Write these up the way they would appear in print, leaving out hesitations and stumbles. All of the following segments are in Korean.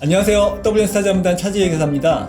안녕하세요. WS타자문단 차지혜 교사입니다.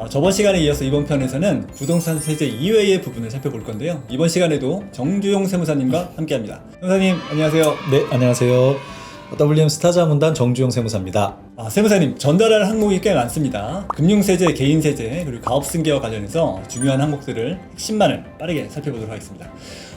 저번 시간에 이어서 이번 편에서는 부동산 세제 이외의 부분을 살펴볼 건데요. 이번 시간에도 정주용 세무사님과 함께합니다. 세무사님 안녕하세요. 네, 안녕하세요. WS타자문단 정주용 세무사입니다. 세무사님, 전달할 항목이 꽤 많습니다. 금융세제, 개인세제, 그리고 가업승계와 관련해서 중요한 항목들을 핵심만을 빠르게 살펴보도록 하겠습니다.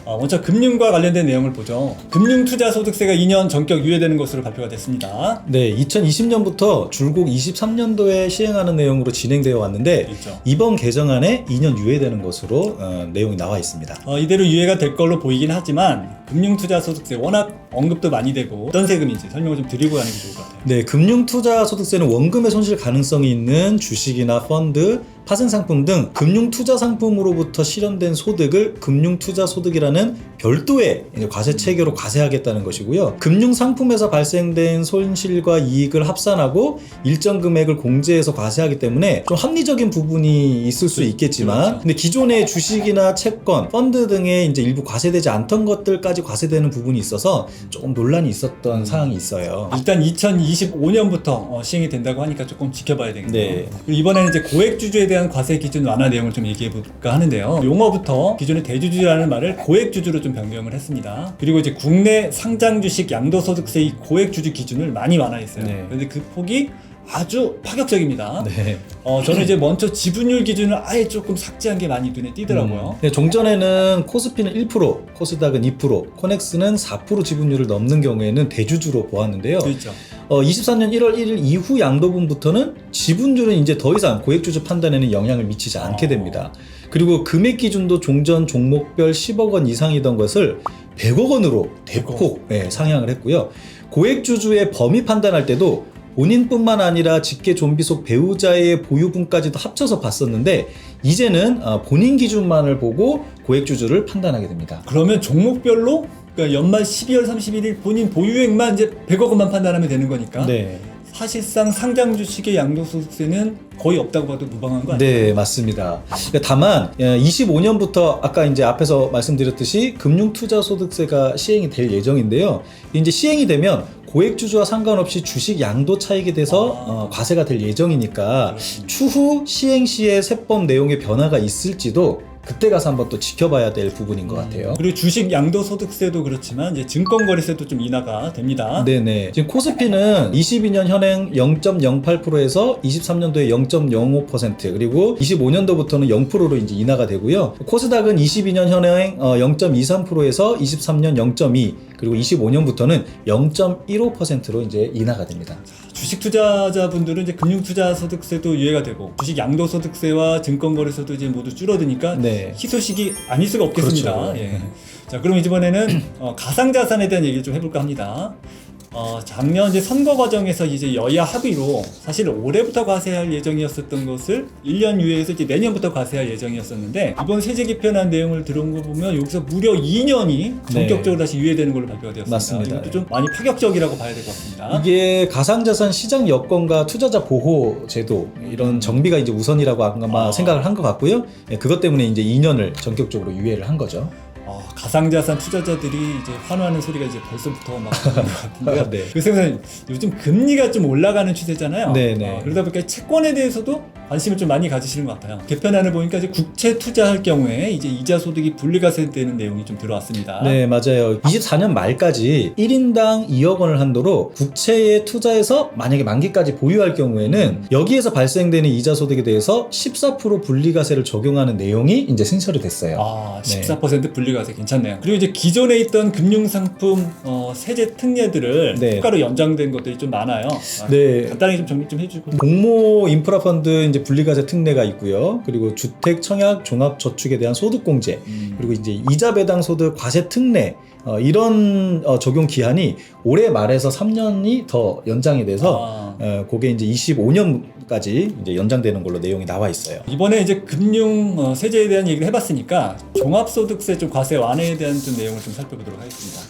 먼저 금융과 관련된 내용을 보죠. 금융투자소득세가 2년 전격 유예되는 것으로 발표가 됐습니다. 네, 2020년부터 줄곧 23년도에 시행하는 내용으로 진행되어 왔는데 있죠. 이번 개정안에 2년 유예되는 것으로 내용이 나와 있습니다. 이대로 유예가 될 걸로 보이긴 하지만 금융투자소득세 워낙 언급도 많이 되고 어떤 세금인지 설명을 좀 드리고 가는 게 좋을 것 같아요. 네, 금융투자소득세는 원금의 손실 가능성이 있는 주식이나 펀드, 파생상품 등 금융투자상품으로부터 실현된 소득을 금융투자소득이라는 별도의 과세 체계로 과세하겠다는 것이고요. 금융상품에서 발생된 손실과 이익을 합산하고 일정 금액을 공제해서 과세하기 때문에 좀 합리적인 부분이 있을 수 있겠지만, 그렇죠. 근데 기존의 주식이나 채권, 펀드 등의 이제 일부 과세되지 않던 것들까지 과세되는 부분이 있어서 조금 논란이 있었던 사항이 있어요. 일단 2025년부터 시행이 된다고 하니까 조금 지켜봐야 되겠네요. 네. 그리고 이번에는 이제 고액주주에 대한 과세 기준 완화 내용을 좀 얘기해 볼까 하는데요. 용어부터 기존의 대주주라는 말을 고액주주로 좀 변경을 했습니다. 그리고 이제 국내 상장 주식 양도소득세 이 고액주주 기준을 많이 완화했어요. 네. 그런데 그 폭이 아주 파격적입니다. 네. 저는 이제 먼저 지분율 기준을 아예 조금 삭제한 게 많이 눈에 띄더라고요. 네, 종전에는 코스피는 1%, 코스닥은 2%, 코넥스는 4% 지분율을 넘는 경우에는 대주주로 보았는데요. 그렇죠. 24년 1월 1일 이후 양도분부터는 지분율은 이제 더 이상 고액주주 판단에는 영향을 미치지 않게 됩니다. 그리고 금액 기준도 종전 종목별 10억 원 이상이던 것을 100억 원으로 대폭 상향을 했고요. 고액주주의 범위 판단할 때도 본인뿐만 아니라 직계 존비속 배우자의 보유분까지도 합쳐서 봤었는데 이제는 본인 기준만을 보고 고액주주를 판단하게 됩니다. 그러면 종목별로 그러니까 연말 12월 31일 본인 보유액만 이제 100억 원만 판단하면 되는 거니까 네. 사실상 상장 주식의 양도소득세는 거의 없다고 봐도 무방한 거 아니에요? 네, 맞습니다. 다만 25년부터 아까 이제 앞에서 말씀드렸듯이 금융투자소득세가 시행이 될 예정인데요. 이제 시행이 되면 고액주주와 상관없이 주식 양도 차익에 대해서 과세가 될 예정이니까 추후 시행 시에 세법 내용의 변화가 있을지도 그때 가서 한번 또 지켜봐야 될 부분인 것 같아요. 그리고 주식 양도소득세도 그렇지만 이제 증권거래세도 좀 인하가 됩니다. 네네. 지금 코스피는 22년 현행 0.08%에서 23년도에 0.05% 그리고 25년도부터는 0%로 이제 인하가 되고요. 코스닥은 22년 현행 0.23%에서 23년 0.2 그리고 25년부터는 0.15%로 이제 인하가 됩니다. 주식 투자자분들은 이제 금융투자소득세도 유예가 되고 주식 양도소득세와 증권거래세도 이제 모두 줄어드니까 네. 희소식이 아닐 수가 없겠습니다. 그렇죠. 예. 자, 그럼 이번에는 가상자산에 대한 얘기를 좀 해볼까 합니다. 작년 이제 선거 과정에서 이제 여야 합의로 사실 올해부터 과세할 예정이었었던 것을 1년 유예해서 이제 내년부터 과세할 예정이었었는데 이번 세제 개편안 내용을 들어온 거 보면 여기서 무려 2년이 본격적으로 다시 유예되는 걸로 발표가 되었습니다. 맞습니다. 이것도 좀 많이 파격적이라고 봐야 될 것 같습니다. 이게 가상자산 시장 여건과 투자자 보호 제도 이런 정비가 이제 우선이라고 아마 생각을 한 것 같고요. 그것 때문에 이제 2년을 전격적으로 유예를 한 거죠. 가상자산 투자자들이 이제 환호하는 소리가 이제 벌써부터 막 나는 것 같은데요. 네. 그래서 요즘 금리가 좀 올라가는 추세잖아요. 네네. 그러다 보니까 채권에 대해서도 관심을 좀 많이 가지시는 것 같아요. 개편안을 보니까 이제 국채 투자할 경우에 이제 이자 소득이 분리과세되는 내용이 좀 들어왔습니다. 네, 맞아요. 24년 말까지 1인당 2억 원을 한도로 국채에 투자해서 만약에 만기까지 보유할 경우에는 여기에서 발생되는 이자 소득에 대해서 14% 분리과세를 적용하는 내용이 이제 신설이 됐어요. 14% 분리과세 괜찮네요. 그리고 이제 기존에 있던 금융상품 세제 특례들을 네. 추가로 연장된 것들이 좀 많아요. 네. 간단하게 좀 정리 좀 해주고. 공모 인프라 펀드 이제 분리과세 특례가 있고요. 그리고 주택 청약 종합 저축에 대한 소득 공제, 그리고 이제 이자 배당 소득 과세 특례 이런 적용 기한이 올해 말에서 3년이 더 연장이 돼서 그게 이제 25년까지 이제 연장되는 걸로 내용이 나와 있어요. 이번에 이제 금융 세제에 대한 얘기를 해봤으니까 종합소득세 좀 과세 완화에 대한 좀 내용을 좀 살펴보도록 하겠습니다.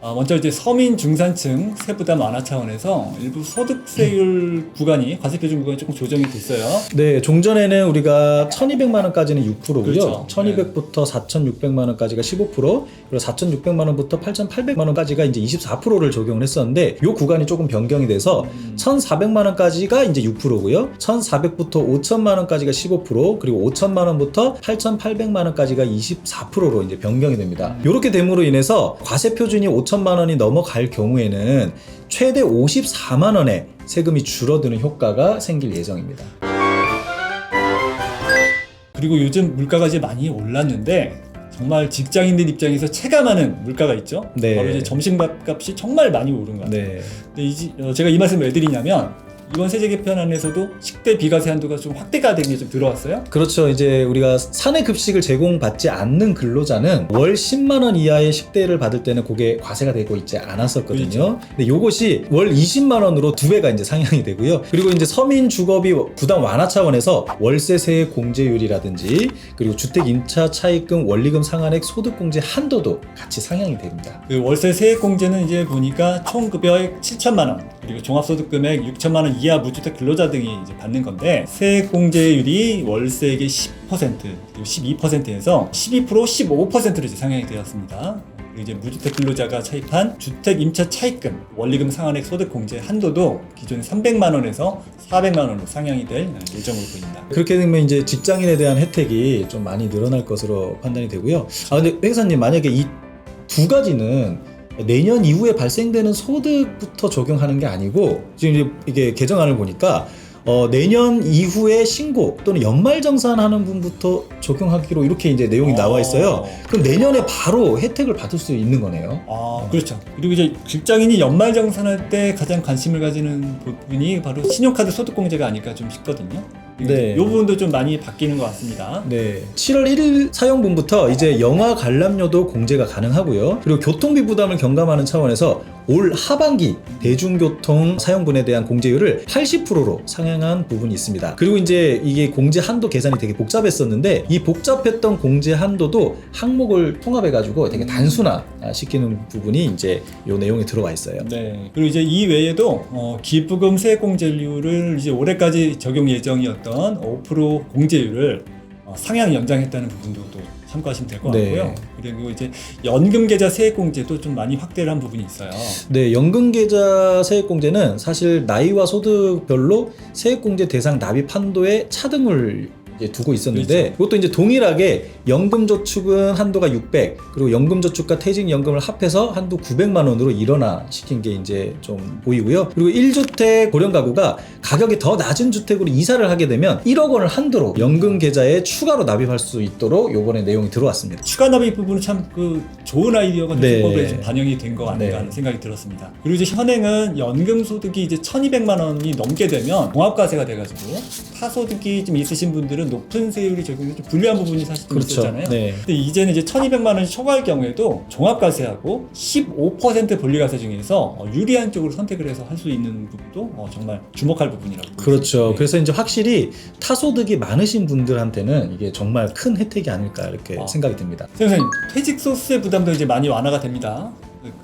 먼저 이제 서민 중산층 세부담 완화 차원에서 일부 소득세율 구간이 과세 표준 구간이 조금 조정이 됐어요. 네, 종전에는 우리가 1,200만 원까지는 6%고요. 그렇죠. 1,200부터 4,600만 원까지가 15%, 그리고 4,600만 원부터 8,800만 원까지가 이제 24%를 적용을 했었는데 이 구간이 조금 변경이 돼서 1,400만 원까지가 이제 6%고요. 1,400부터 5,000만 원까지가 15%, 그리고 5,000만 원부터 8,800만 원까지가 24%로 이제 변경이 됩니다. 이렇게 됨으로 인해서 과세 표준이 5,000만 원이 넘어갈 경우에는 최대 54만 원의 세금이 줄어드는 효과가 생길 예정입니다. 그리고 요즘 물가가 이제 많이 올랐는데 정말 직장인들 입장에서 체감하는 물가가 있죠. 네. 바로 이제 점심값이 정말 많이 오른 것 같아요. 네. 근데 제가 이 말씀을 왜 드리냐면 이번 세제 개편안에서도 식대 비과세 한도가 좀 확대가 된 게 좀 들어왔어요. 그렇죠. 이제 우리가 사내 급식을 제공받지 않는 근로자는 월 10만 원 이하의 식대를 받을 때는 그게 과세가 되고 있지 않았었거든요. 그렇죠. 근데 요것이 월 20만 원으로 2배가 이제 상향이 되고요. 그리고 이제 서민 주거비 부담 완화 차원에서 월세 세액 공제율이라든지 그리고 주택 임차 차입금 원리금 상한액 소득 공제 한도도 같이 상향이 됩니다. 그 월세 세액 공제는 이제 보니까 총 급여액 7천만 원 그리고 종합소득 금액 6천만 원 이하 무주택 근로자 등이 이제 받는 건데 세액 공제율이 월세액의 10% 그리고 12%에서 12% 15%로 이제 상향이 되었습니다. 그리고 이제 무주택 근로자가 차입한 주택 임차 차입금 원리금 상한액 소득 공제 한도도 기존 300만 원에서 400만 원으로 상향이 될 예정으로 보입니다. 그렇게 되면 이제 직장인에 대한 혜택이 좀 많이 늘어날 것으로 판단이 되고요. 근데 회계사님 만약에 이 두 가지는 내년 이후에 발생되는 소득부터 적용하는 게 아니고 지금 이게 개정안을 보니까 내년 이후에 신고 또는 연말정산하는 분부터 적용하기로 이렇게 이제 내용이 나와 있어요. 그럼 내년에 바로 혜택을 받을 수 있는 거네요. 그렇죠. 그리고 이제 직장인이 연말정산할 때 가장 관심을 가지는 부분이 바로 신용카드 소득공제가 아닐까 좀 싶거든요. 네. 이 부분도 좀 많이 바뀌는 것 같습니다. 네. 7월 1일 사용분부터 이제 영화 관람료도 공제가 가능하고요. 그리고 교통비 부담을 경감하는 차원에서 올 하반기 대중교통 사용분에 대한 공제율을 80%로 상향한 부분이 있습니다. 그리고 이제 이게 공제 한도 계산이 되게 복잡했었는데 이 복잡했던 공제 한도도 항목을 통합해가지고 되게 단순화시키는 부분이 이제 이 내용에 들어가 있어요. 네. 그리고 이제 이 외에도 기부금 세액 공제율을 이제 올해까지 적용 예정이었던 5% 공제율을 상향 연장했다는 부분도 또 참고하시면 될 것 같고요. 네. 그리고 이제 연금계좌 세액공제도 좀 많이 확대를 한 부분이 있어요. 네, 연금계좌 세액공제는 사실 나이와 소득별로 세액공제 대상 납입 한도에 차등을 이제 두고 있었는데 그렇죠. 그것도 이제 동일하게 연금저축은 한도가 600 그리고 연금저축과 퇴직연금을 합해서 한도 900만 원으로 일원화시킨 게 이제 좀 보이고요. 그리고 1주택 고령가구가 가격이 더 낮은 주택으로 이사를 하게 되면 1억 원을 한도로 연금계좌에 추가로 납입할 수 있도록 요번에 내용이 들어왔습니다. 추가 납입 부분은 참 그 좋은 아이디어가 네. 조건에 좀 반영이 된 거 아닌가 네. 하는 생각이 들었습니다. 그리고 이제 현행은 연금 소득이 이제 1,200만 원이 넘게 되면 종합과세가 돼가지고 타소득이 좀 있으신 분들은 높은 세율이 적용이 좀 불리한 부분이 사실 좀 그렇죠. 있었잖아요. 네. 근데 이제는 이제 1,200만 원이 초과할 경우에도 종합과세하고 15% 분리과세 중에서 유리한 쪽으로 선택을 해서 할 수 있는 부분도 정말 주목할 부분이라고. 그렇죠. 네. 그래서 이제 확실히 타소득이 많으신 분들한테는 이게 정말 큰 혜택이 아닐까 이렇게 생각이 듭니다. 선생님, 퇴직소득세 부담도 이제 많이 완화가 됩니다.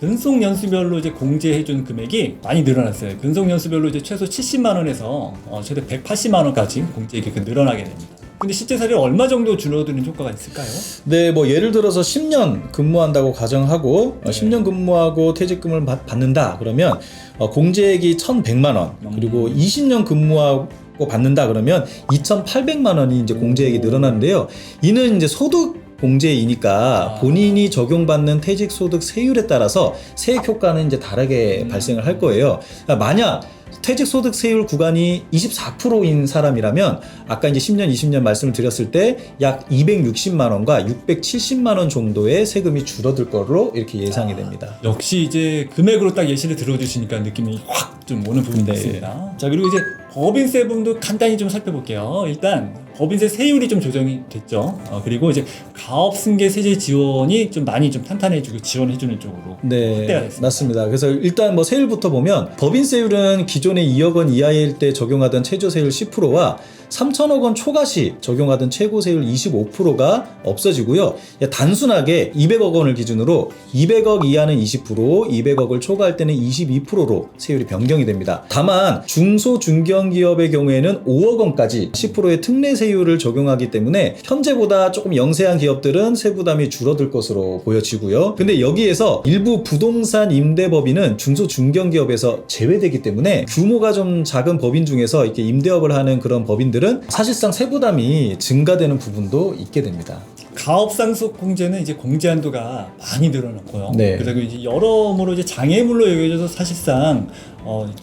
근속 연수별로 이제 공제해준 금액이 많이 늘어났어요. 근속 연수별로 이제 최소 70만 원에서 최대 180만 원까지 공제액이 늘어나게 됩니다. 근데 실제 사례로 얼마 정도 줄어드는 효과가 있을까요? 네, 뭐 예를 들어서 10년 근무한다고 가정하고 네. 10년 근무하고 퇴직금을 받는다 그러면 공제액이 1,100만 원 그리고 20년 근무하고 받는다 그러면 2,800만 원이 이제 공제액이 늘어나는데요. 이는 이제 소득 공제이니까 본인이 적용받는 퇴직소득 세율에 따라서 세액 효과는 이제 다르게 발생을 할 거예요. 그러니까 만약 퇴직소득 세율 구간이 24%인 사람이라면 아까 이제 10년, 20년 말씀을 드렸을 때 약 260만 원과 670만 원 정도의 세금이 줄어들 거로 이렇게 예상이 됩니다. 역시 이제 금액으로 딱 예시를 들어주시니까 느낌이 확 좀 오는 부분이 네. 있습니다. 자, 그리고 이제 법인세 부분도 간단히 좀 살펴볼게요. 일단 법인세 세율이 좀 조정이 됐죠. 그리고 이제 가업승계 세제 지원이 좀 많이 좀 탄탄해지고 지원해주는 쪽으로 확대가 됐습니다. 맞습니다. 그래서 일단 뭐 세율부터 보면 법인세율은 기존에 2억 원 이하일 때 적용하던 최저세율 10%와 3천억 원 초과 시 적용하던 최고세율 25%가 없어지고요. 단순하게 200억 원을 기준으로 200억 이하는 20%, 200억을 초과할 때는 22%로 세율이 변경이 됩니다. 다만 중소 중견기업의 경우에는 5억 원까지 10%의 특례 세율을 적용하기 때문에 현재보다 조금 영세한 기업들은 세부담이 줄어들 것으로 보여지고요. 근데 여기에서 일부 부동산 임대법인은 중소 중견기업에서 제외되기 때문에 규모가 좀 작은 법인 중에서 이렇게 임대업을 하는 그런 법인들은 사실상 세부담이 증가되는 부분도 있게 됩니다. 가업상속공제는 이제 공제 한도가 많이 늘어났고요. 네. 그리고 이제 여러모로 이제 장애물로 여겨져서 사실상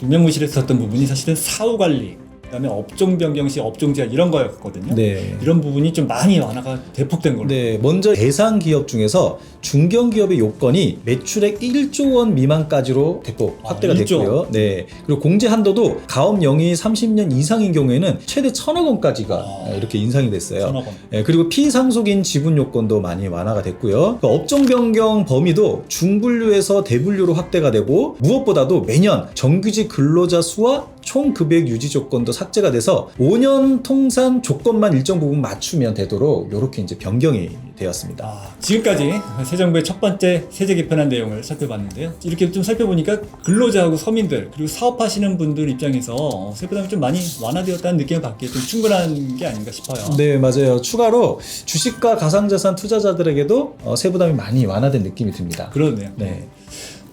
유명무실했었던 부분이 사실은 사후 관리, 그다음에 업종 변경 시 업종 제한 이런 거였거든요. 네. 이런 부분이 좀 많이 완화가 대폭된 걸로. 네, 먼저 대상 기업 중에서 중견기업의 요건이 매출액 1조 원 미만까지로 대폭 확대가 1조. 됐고요. 네, 그리고 공제 한도도 가업 영위 30년 이상인 경우에는 최대 1,000억 원까지가 이렇게 인상이 됐어요. 1,000억 원. 네, 그리고 피상속인 지분 요건도 많이 완화가 됐고요. 그 업종 변경 범위도 중분류에서 대분류로 확대가 되고 무엇보다도 매년 정규직 근로자 수와 총 급여액 유지 조건도 삭제가 돼서 5년 통산 조건만 일정 부분 맞추면 되도록 이렇게 이제 변경이 되었습니다. 지금까지 새 정부의 첫 번째 세제 개편한 내용을 살펴봤는데요. 이렇게 좀 살펴보니까 근로자하고 서민들 그리고 사업하시는 분들 입장에서 세부담이 좀 많이 완화되었다는 느낌을 받기에 좀 충분한 게 아닌가 싶어요. 네, 맞아요. 추가로 주식과 가상자산 투자자들에게도 세부담이 많이 완화된 느낌이 듭니다. 그렇네요. 네.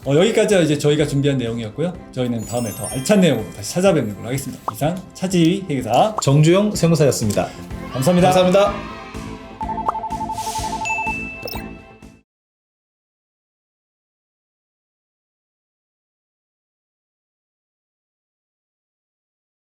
여기까지 이제 저희가 준비한 내용이었고요. 저희는 다음에 더 알찬 내용으로 다시 찾아뵙는 걸로 하겠습니다. 이상 차지희 회계사 정주영 세무사였습니다. 감사합니다. 감사합니다.